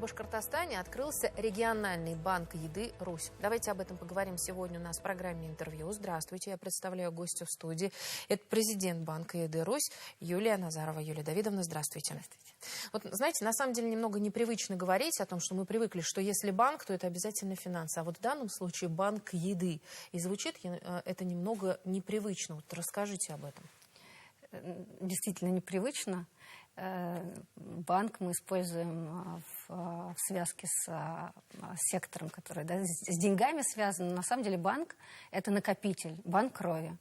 Башкортостане открылся региональный банк еды «Русь». Давайте об этом поговорим сегодня у нас в программе «Интервью». Здравствуйте, я представляю гостя в студии. Это президент банка еды «Русь» Юлия Назарова. Юлия Давидовна, здравствуйте. Здравствуйте. Вот, знаете, на самом деле немного непривычно говорить о том, что мы привыкли, что если банк, то это обязательно финансы. А вот в данном случае банк еды. И звучит это немного непривычно. Вот расскажите об этом. Действительно непривычно. Банк мы используем в связке с сектором, который с деньгами связан. На самом деле банк – это накопитель, банк крови,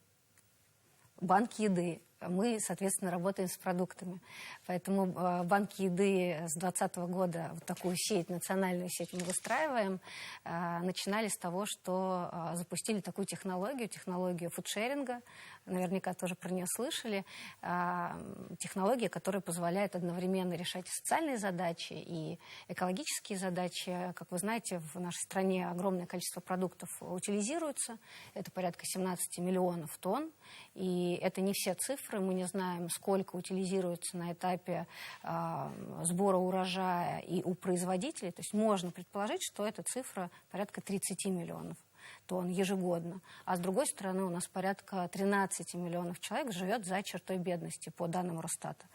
банк еды. Мы, соответственно, работаем с продуктами. Поэтому банк еды с 2020 года, вот такую сеть, национальную сеть мы выстраиваем. Начинали с того, что запустили такую технологию фудшеринга. Наверняка тоже про нее слышали. Технология, которая позволяет одновременно решать и социальные задачи, и экологические задачи. Как вы знаете, в нашей стране огромное количество продуктов утилизируется. Это порядка 17 миллионов тонн. И это не все цифры. Мы не знаем, сколько утилизируется на этапе сбора урожая и у производителей. То есть можно предположить, что эта цифра порядка 30 миллионов тонн ежегодно. А с другой стороны, у нас порядка 13 миллионов человек живет за чертой бедности, по данным Росстата.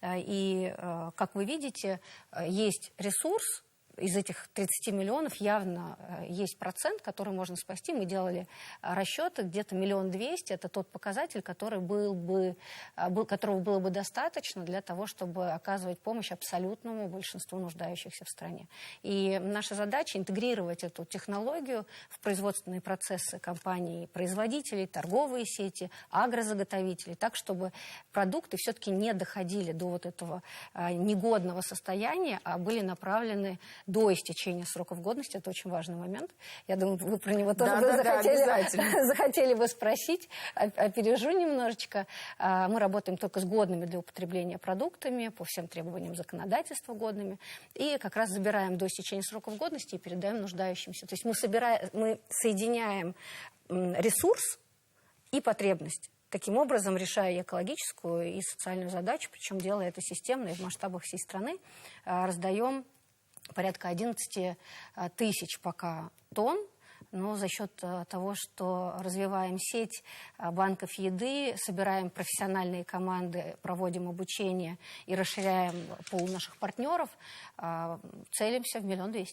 И, как вы видите, есть ресурс. Из этих 30 миллионов явно есть процент, который можно спасти. Мы делали расчеты, где-то 1 200 000. Это тот показатель, которого было бы достаточно для того, чтобы оказывать помощь абсолютному большинству нуждающихся в стране. И наша задача интегрировать эту технологию в производственные процессы компаний-производителей, торговые сети, агрозаготовителей, так, чтобы продукты все-таки не доходили до вот этого негодного состояния, а были направлены до истечения сроков годности. Это очень важный момент. Я думаю, вы про него тоже захотели бы спросить. Опережу немножечко. Мы работаем только с годными для употребления продуктами, по всем требованиям законодательства годными. И как раз забираем до истечения сроков годности и передаем нуждающимся. То есть мы соединяем ресурс и потребность. Таким образом, решая и экологическую, и социальную задачу, причем делая это системно и в масштабах всей страны, раздаем порядка 11 тысяч пока тонн, но за счет того, что развиваем сеть банков еды, собираем профессиональные команды, проводим обучение и расширяем пул наших партнеров, целимся в 1 200 000.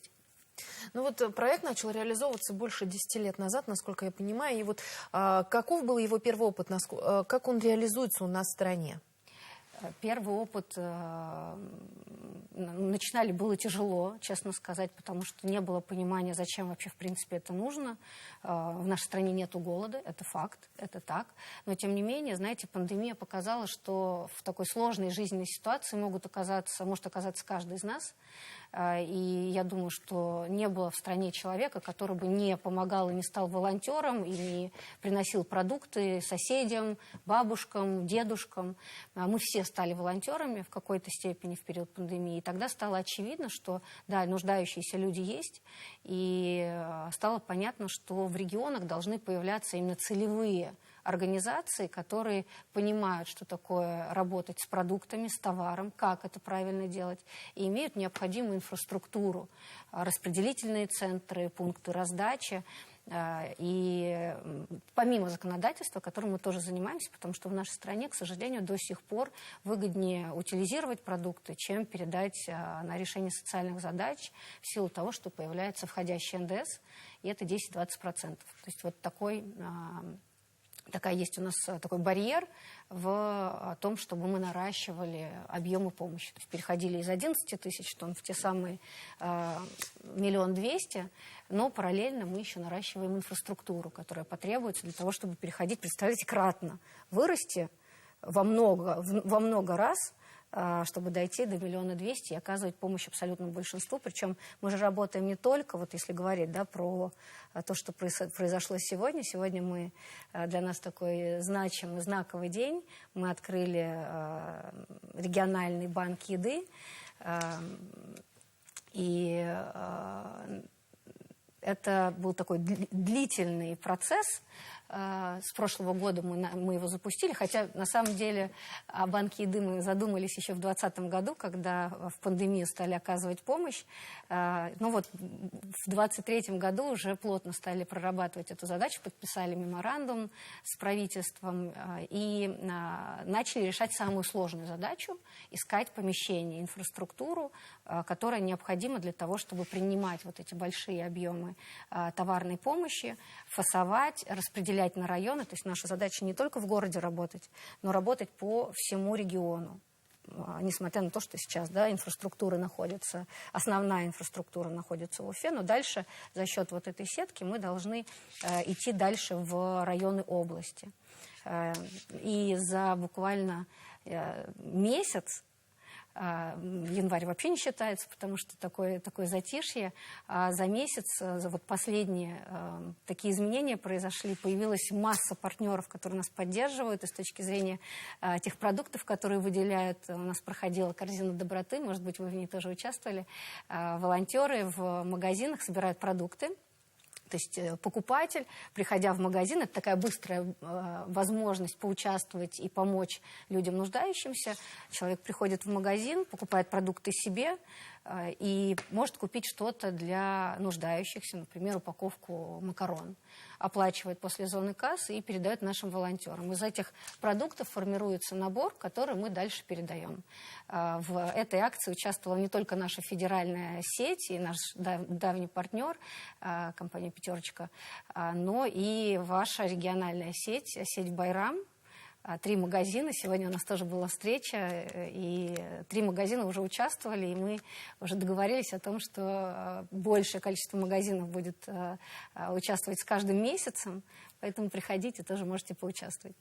Ну вот проект начал реализовываться больше 10 лет назад, насколько я понимаю. И вот каков был его первый опыт, как он реализуется у нас в стране? Первый опыт начинали было тяжело, честно сказать, потому что не было понимания, зачем вообще в принципе это нужно. В нашей стране нету голода, это факт, это так. Но тем не менее, знаете, пандемия показала, что в такой сложной жизненной ситуации может оказаться каждый из нас. И я думаю, что не было в стране человека, который бы не помогал и не стал волонтером, и не приносил продукты соседям, бабушкам, дедушкам. Мы все стали волонтерами в какой-то степени в период пандемии. И тогда стало очевидно, что, да, нуждающиеся люди есть. И стало понятно, что в регионах должны появляться именно целевые организации, которые понимают, что такое работать с продуктами, с товаром, как это правильно делать, и имеют необходимую инфраструктуру, распределительные центры, пункты раздачи. И помимо законодательства, которым мы тоже занимаемся, потому что в нашей стране, к сожалению, до сих пор выгоднее утилизировать продукты, чем передать на решение социальных задач в силу того, что появляется входящий НДС, и это 10-20%. То есть вот есть у нас такой барьер в том, чтобы мы наращивали объемы помощи. То есть переходили из 11 тысяч тонн в те самые 1 200 000, но параллельно мы еще наращиваем инфраструктуру, которая потребуется для того, чтобы переходить, представляете, кратно, вырасти во много раз, чтобы дойти до 1 200 000 и оказывать помощь абсолютному большинству. Причем мы же работаем не только, вот если говорить, да, про то, что произошло сегодня. Сегодня для нас такой значимый, знаковый день. Мы открыли региональный банк еды. И Это был такой длительный процесс. С прошлого года мы его запустили, хотя на самом деле о банке еды мы задумались еще в 2020 году, когда в пандемию стали оказывать помощь. Ну вот в 2023 году уже плотно стали прорабатывать эту задачу, подписали меморандум с правительством и начали решать самую сложную задачу – искать помещение, инфраструктуру, которая необходима для того, чтобы принимать вот эти большие объемы товарной помощи, фасовать, распределять на районы. То есть наша задача не только в городе работать, но работать по всему региону. Несмотря на то, что сейчас инфраструктура находится, основная инфраструктура находится в Уфе, но дальше за счет вот этой сетки мы должны идти дальше в районы области. И за буквально месяц, январь вообще не считается, потому что такое затишье. А за месяц, за вот последние такие изменения произошли. Появилась масса партнеров, которые нас поддерживают. И с точки зрения тех продуктов, которые выделяют, у нас проходила корзина доброты, может быть, вы в ней тоже участвовали. Волонтеры в магазинах собирают продукты. То есть покупатель, приходя в магазин, это такая быстрая возможность поучаствовать и помочь людям нуждающимся. Человек приходит в магазин, покупает продукты себе и может купить что-то для нуждающихся, например, упаковку макарон. Оплачивает после зоны кассы и передает нашим волонтерам. Из этих продуктов формируется набор, который мы дальше передаем. В этой акции участвовала не только наша федеральная сеть и наш давний партнер, компания «Пятерочка», но и ваша региональная сеть «Байрам». 3 магазина. Сегодня у нас тоже была встреча, и 3 магазина уже участвовали, и мы уже договорились о том, что большее количество магазинов будет участвовать с каждым месяцем, поэтому приходите, тоже можете поучаствовать.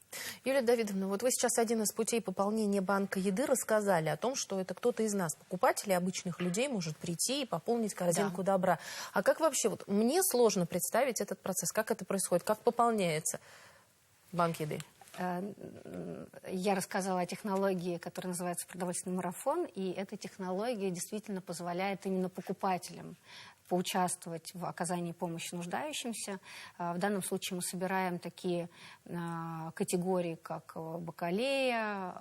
Юлия Давидовна, вот вы сейчас один из путей пополнения банка еды рассказали о том, что это кто-то из нас, покупателей, обычных людей, может прийти и пополнить корзинку добра. А как вообще, вот мне сложно представить этот процесс, как это происходит, как пополняется банк еды? Я рассказала о технологии, которая называется «Продовольственный марафон», и эта технология действительно позволяет именно покупателям поучаствовать в оказании помощи нуждающимся. В данном случае мы собираем такие категории, как бакалея,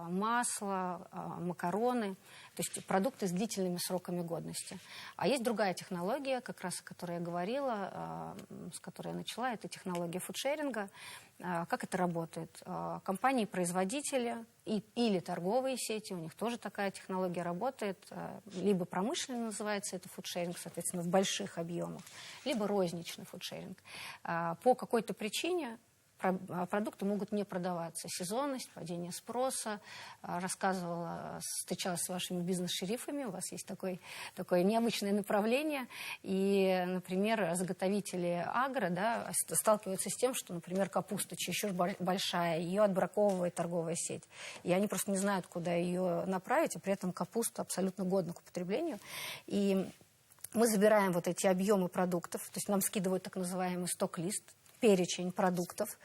масло, макароны, то есть продукты с длительными сроками годности. А есть другая технология, как раз о которой я говорила, с которой я начала, это технология фудшеринга. Как это работает? Компании-производители или торговые сети, у них тоже такая технология работает, либо промышленно называется это фудшеринг, соответственно, в больших объемах, либо розничный фудшеринг. По какой-то причине продукты могут не продаваться. Сезонность, падение спроса. Рассказывала, встречалась с вашими бизнес-шерифами. У вас есть такое необычное направление. И, например, заготовители агро сталкиваются с тем, что, например, капуста чересчур большая, ее отбраковывает торговая сеть. И они просто не знают, куда ее направить, и при этом капуста абсолютно годна к употреблению. И мы забираем вот эти объемы продуктов, то есть нам скидывают так называемый сток-лист, перечень продуктов,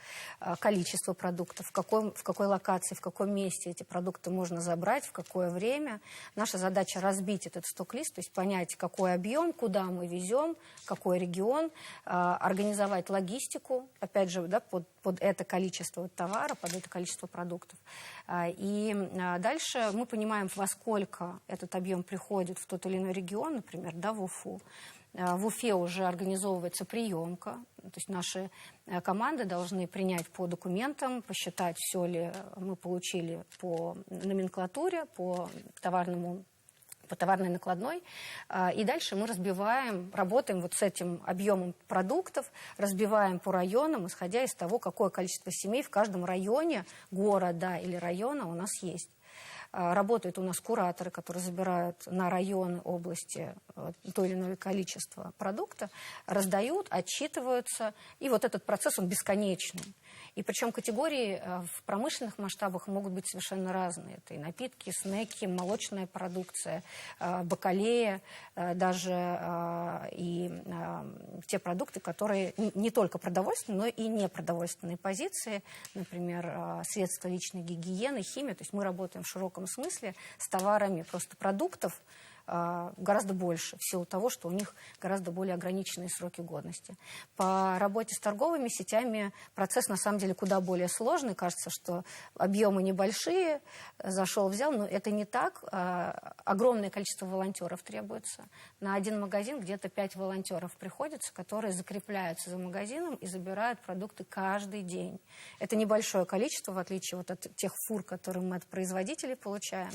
количество продуктов, в какой локации, в каком месте эти продукты можно забрать, в какое время. Наша задача разбить этот сток-лист, то есть понять, какой объем, куда мы везем, какой регион, организовать логистику, опять же, под это количество товара, под это количество продуктов. И дальше мы понимаем, во сколько этот объем приходит в тот или иной регион, например, в Уфу. В Уфе уже организовывается приемка, то есть наши команды должны принять по документам, посчитать, все ли мы получили по номенклатуре, по товарной накладной. И дальше мы работаем вот с этим объемом продуктов, разбиваем по районам, исходя из того, какое количество семей в каждом районе, города или района у нас есть. Работают у нас кураторы, которые забирают на районы, области то или иное количество продукта, раздают, отчитываются. И вот этот процесс, он бесконечный. И причем категории в промышленных масштабах могут быть совершенно разные. Это и напитки, снеки, молочная продукция, бакалея, даже и те продукты, которые не только продовольственные, но и непродовольственные позиции, например, средства личной гигиены, химия. То есть мы работаем в широком смысле с товарами просто продуктов, гораздо больше, в силу того, что у них гораздо более ограниченные сроки годности. По работе с торговыми сетями процесс на самом деле куда более сложный. Кажется, что объемы небольшие, зашел, взял, но это не так. Огромное количество волонтеров требуется. На один магазин где-то 5 волонтеров приходится, которые закрепляются за магазином и забирают продукты каждый день. Это небольшое количество, в отличие вот от тех фур, которые мы от производителей получаем.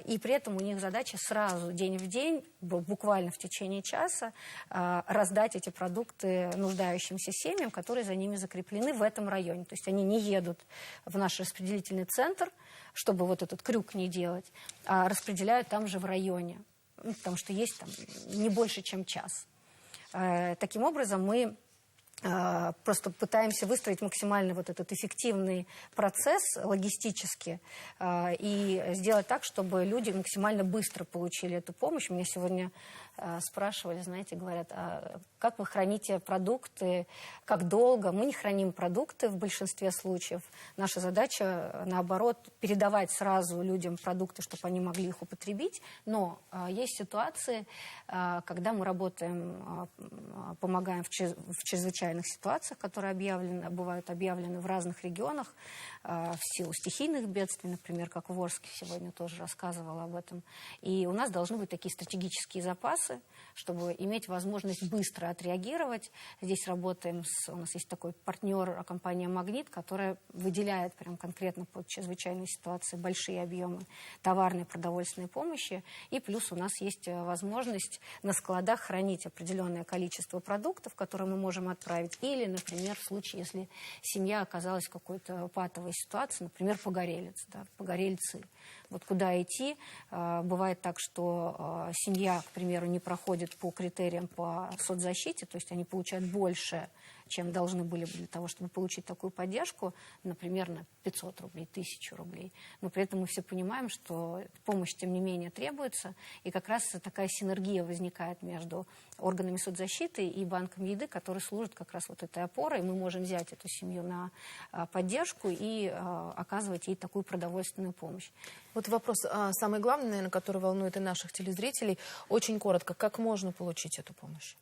И при этом у них задача сразу, день в день, буквально в течение часа, раздать эти продукты нуждающимся семьям, которые за ними закреплены в этом районе. То есть они не едут в наш распределительный центр, чтобы вот этот крюк не делать, а распределяют там же в районе, потому что есть там не больше, чем час. Таким образом, мы просто пытаемся выстроить максимально вот этот эффективный процесс логистически и сделать так, чтобы люди максимально быстро получили эту помощь. Меня сегодня спрашивали, знаете, говорят, а как вы храните продукты, как долго? Мы не храним продукты в большинстве случаев. Наша задача, наоборот, передавать сразу людям продукты, чтобы они могли их употребить. Но есть ситуации, когда мы работаем, помогаем в чрезвычайных ситуациях, которые бывают объявлены в разных регионах в силу стихийных бедствий, например, как в Орске сегодня тоже рассказывала об этом. И у нас должны быть такие стратегические запасы, чтобы иметь возможность быстро отреагировать. Здесь работаем у нас есть такой партнер, компания «Магнит», которая выделяет прям конкретно под чрезвычайные ситуации большие объемы товарной продовольственной помощи. И плюс у нас есть возможность на складах хранить определенное количество продуктов, которые мы можем отправить. Или, например, в случае, если семья оказалась в какой-то патовой ситуации, например, погорельцы. Вот куда идти. Бывает так, что семья, к примеру, не проходит по критериям по соцзащите, то есть они получают больше, чем должны были для того, чтобы получить такую поддержку, например, на 500 рублей, 1000 рублей. Но при этом мы все понимаем, что помощь, тем не менее, требуется, и как раз такая синергия возникает между органами соцзащиты и банком еды, который служит как раз вот этой опорой. Мы можем взять эту семью на поддержку и оказывать ей такую продовольственную помощь. Вот вопрос, самый главный, наверное, который волнует и наших телезрителей. Очень коротко, как можно получить эту помощь?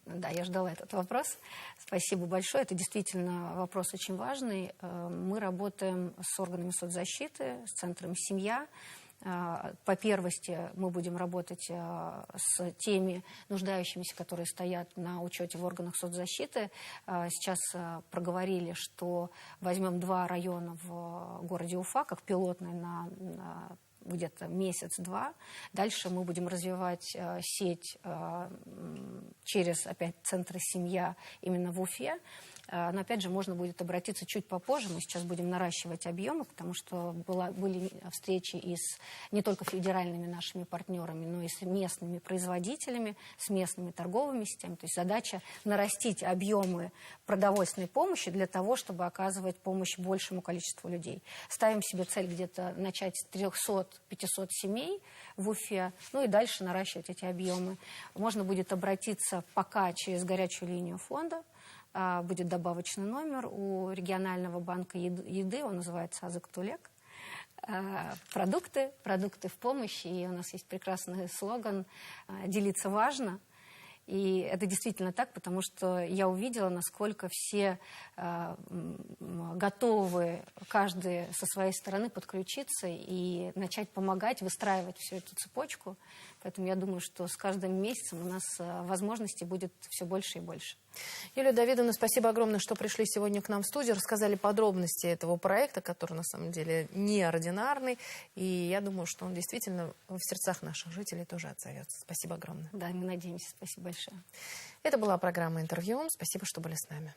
Да, я ждала этот вопрос. Спасибо большое. Это действительно вопрос очень важный. Мы работаем с органами соцзащиты, с центром «Семья». По первости мы будем работать с теми нуждающимися, которые стоят на учете в органах соцзащиты. Сейчас проговорили, что возьмем 2 района в городе Уфа, как пилотные на где-то месяц-два. Дальше мы будем развивать сеть через, опять, центры «Семья» именно в Уфе. Но, опять же, можно будет обратиться чуть попозже. Мы сейчас будем наращивать объемы, потому что были встречи и с не только федеральными нашими партнерами, но и с местными производителями, с местными торговыми сетями. То есть задача нарастить объемы продовольственной помощи для того, чтобы оказывать помощь большему количеству людей. Ставим себе цель где-то начать с 300-500 семей в Уфе, ну и дальше наращивать эти объемы. Можно будет обратиться пока через горячую линию фонда. Будет добавочный номер у регионального банка еды, он называется «Азык-Тулек». Продукты в помощь, и у нас есть прекрасный слоган «Делиться важно». И это действительно так, потому что я увидела, насколько все готовы, каждый со своей стороны подключиться и начать помогать, выстраивать всю эту цепочку. Поэтому я думаю, что с каждым месяцем у нас возможностей будет все больше и больше. Юлия Давидовна, спасибо огромное, что пришли сегодня к нам в студию, рассказали подробности этого проекта, который на самом деле неординарный. И я думаю, что он действительно в сердцах наших жителей тоже отзовется. Спасибо огромное. Да, мы надеемся. Спасибо большое. Это была программа «Интервью». Спасибо, что были с нами.